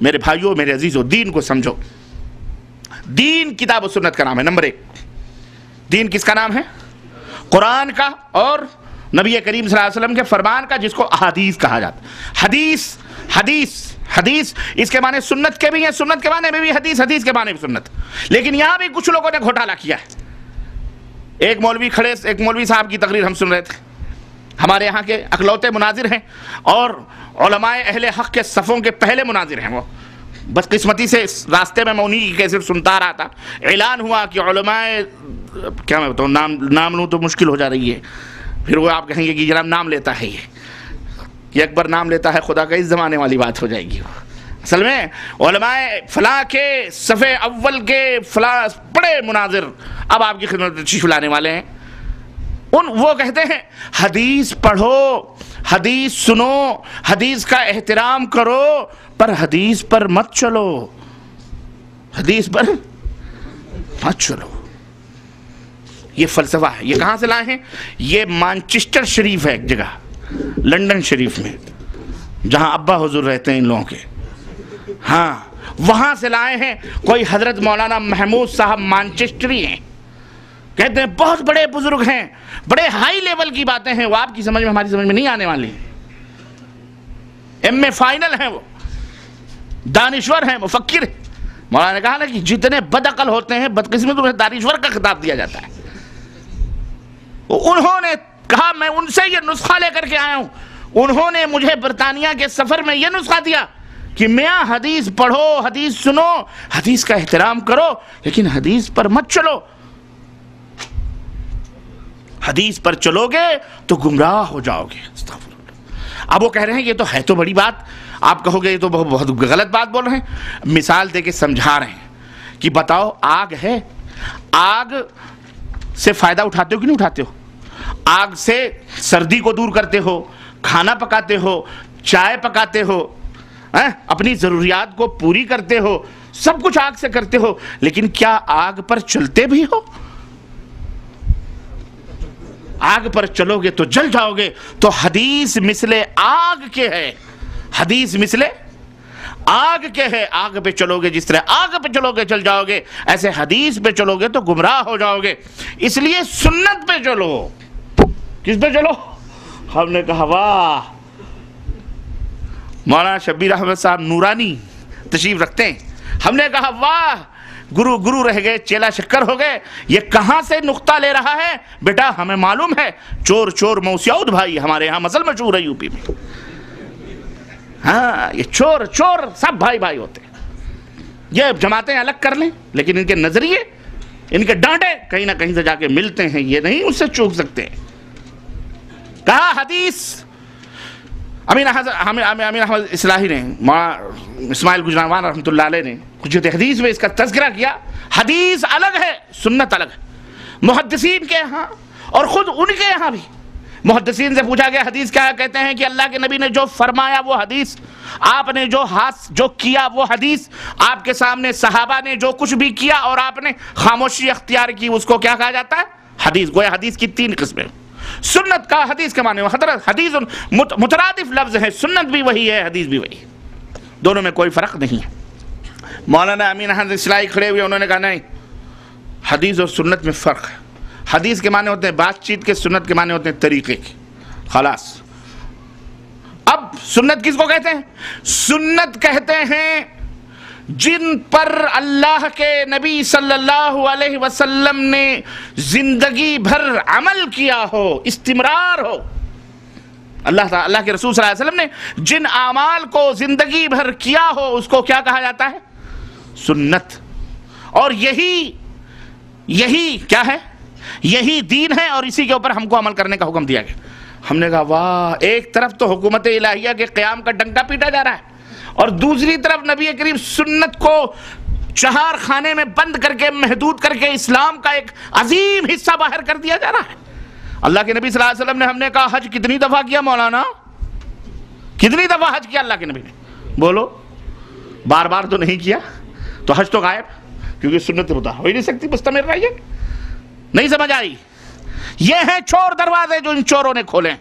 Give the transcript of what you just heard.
میرے بھائیوں، میرے عزیزوں، دین کو سمجھو. دین کتاب و سنت کا نام ہے. نمبر 1 دین کس کا نام ہے؟ قرآن کا اور نبی کریم صلی اللہ علیہ وسلم کے فرمان کا، جس کو احادیث کہا جاتا ہے. حدیث حدیث حدیث اس کے معنی سنت کے بھی ہیں، سنت کے معنی میں بھی حدیث، حدیث کے معنی بھی سنت. لیکن یہاں بھی کچھ لوگوں نے گھوٹالا کیا ہے. ایک مولوی صاحب کی تقریر ہم سن رہے تھے. ہمارے یہاں کے اکلوتے مناظر ہیں اور علماء اہل حق کے صفوں کے پہلے مناظر ہیں. وہ بدقسمتی سے اس راستے میں انہی کی کیسے سنتا رہا تھا. اعلان ہوا کہ علماء، کیا میں بتاؤں، نام لوں تو مشکل ہو جا رہی ہے. پھر وہ آپ کہیں گے کہ جناب نام لیتا ہے یہ اکبر نام لیتا ہے خدا کا، اس زمانے والی بات ہو جائے گی. اصل میں علماء فلاں کے صفحے اول کے فلاں بڑے مناظر اب آپ کی خدمت میں تشریف لانے والے ہیں. وہ کہتے ہیں حدیث پڑھو، حدیث سنو، حدیث کا احترام کرو، پر حدیث پر مت چلو، حدیث پر مت چلو. یہ فلسفہ ہے. یہ کہاں سے لائے ہیں؟ یہ مانچسٹر شریف ہے ایک جگہ، لنڈن شریف میں، جہاں ابا حضور رہتے ہیں ان لوگوں کے. ہاں وہاں سے لائے ہیں. کوئی حضرت مولانا محمود صاحب مانچسٹری ہیں، کہتے ہیں بہت بڑے بزرگ ہیں، بڑے ہائی لیول کی باتیں ہیں، وہ آپ کی سمجھ میں ہماری سمجھ میں نہیں آنے والی. ایم اے فائنل ہیں، وہ دانشور ہیں، مفکر ہیں. مولانا نے کہا نا کہ جتنے بد عقل ہوتے ہیں بدقسمت انہیں دانشور کا خطاب دیا جاتا ہے. انہوں نے کہا میں ان سے یہ نسخہ لے کر کے آیا ہوں. انہوں نے مجھے برطانیہ کے سفر میں یہ نسخہ دیا کہ میاں حدیث پڑھو، حدیث سنو، حدیث کا احترام کرو، لیکن حدیث پر مت چلو. حدیث پر چلو گے تو گمراہ ہو جاؤ گے. اب وہ کہہ رہے ہیں یہ تو ہے تو بڑی بات. آپ کہو گے یہ تو بہت غلط بات بول رہے ہیں. مثال دے کے سمجھا رہے ہیں کہ بتاؤ آگ ہے، آگ سے فائدہ اٹھاتے ہو کہ نہیں اٹھاتے ہو؟ آگ سے سردی کو دور کرتے ہو، کھانا پکاتے ہو، چائے پکاتے ہو، اپنی ضروریات کو پوری کرتے ہو، سب کچھ آگ سے کرتے ہو. لیکن کیا آگ پر چلتے بھی ہو؟ آگ پر چلو گے تو جل جاؤ گے. تو حدیث مثل آگ کے ہے، حدیث مثل آگ کے ہے. آگ پہ چلو گے، جس طرح آگ پہ چلو گے جل جاؤ گے، ایسے حدیث پہ چلو گے تو گمراہ ہو جاؤ گے. اس لیے سنت پہ چلو. کس پہ چلو؟ ہم نے کہا واہ، مولانا شبیر احمد صاحب نورانی تشریف رکھتے ہیں. ہم نے کہا واہ، گرو رہ گئے، چیلا شکر ہو گئے. یہ کہاں سے نقطہ لے رہا ہے؟ بیٹا ہمیں معلوم ہے، چور موسیعود بھائی ہمارے یہاں مسل مشہور ہے یوپی میں. ہاں یہ چور سب بھائی ہوتے ہیں. یہ جماعتیں الگ کر لیں لیکن ان کے نظریے، ان کے ڈانٹے کہیں نہ کہیں سے جا کے ملتے ہیں. یہ نہیں اس سے چوک سکتے. کہا حدیث، امین احمد اصلاحی نے، اسماعیل گجرانوان رحمۃ اللہ علیہ نے کچھ حدیث میں اس کا تذکرہ کیا. حدیث الگ ہے، سنت الگ ہے. محدثین کے یہاں اور خود ان کے یہاں بھی محدثین سے پوچھا گیا حدیث کیا کہتے ہیں؟ کہ اللہ کے نبی نے جو فرمایا وہ حدیث، آپ نے جو کیا وہ حدیث، آپ کے سامنے صحابہ نے جو کچھ بھی کیا اور آپ نے خاموشی اختیار کی، اس کو کیا کہا جاتا ہے؟ حدیث. گویا حدیث کی 3 قسمیں. سنت کا حدیث کے معنی حدیث مترادف لفظ ہے. سنت بھی وہی ہے، حدیث بھی وہی ہے، دونوں میں کوئی فرق نہیں ہے. مولانا امین احمد اصلاحی کھڑے ہوئے، انہوں نے کہا نہیں، حدیث اور سنت میں فرق ہے. حدیث کے معنی ہوتے ہیں بات چیت کے، سنت کے معنی ہوتے ہیں طریقے کے. خلاص. اب سنت کس کو کہتے ہیں؟ سنت کہتے ہیں جن پر اللہ کے نبی صلی اللہ علیہ وسلم نے زندگی بھر عمل کیا ہو، استمرار ہو. اللہ کے رسول صلی اللہ علیہ وسلم نے جن اعمال کو زندگی بھر کیا ہو اس کو کیا کہا جاتا ہے؟ سنت. اور یہی کیا ہے؟ یہی دین ہے اور اسی کے اوپر ہم کو عمل کرنے کا حکم دیا گیا. ہم نے کہا واہ، ایک طرف تو حکومت الہیہ کے قیام کا ڈنکا پیٹا جا رہا ہے اور دوسری طرف نبی کریم سنت کو چہار خانے میں بند کر کے، محدود کر کے اسلام کا ایک عظیم حصہ باہر کر دیا جا رہا ہے. اللہ کے نبی صلی اللہ علیہ وسلم نے، ہم نے کہا حج کتنی دفعہ کیا مولانا؟ کتنی دفعہ حج کیا اللہ کے نبی نے؟ بولو. بار تو نہیں کیا تو حج تو غائب، کیونکہ سنت ہوتا ہو ہی نہیں سکتی مستمر رہیے. نہیں سمجھ آئی؟ یہ ہیں چور دروازے جو ان چوروں نے کھولے.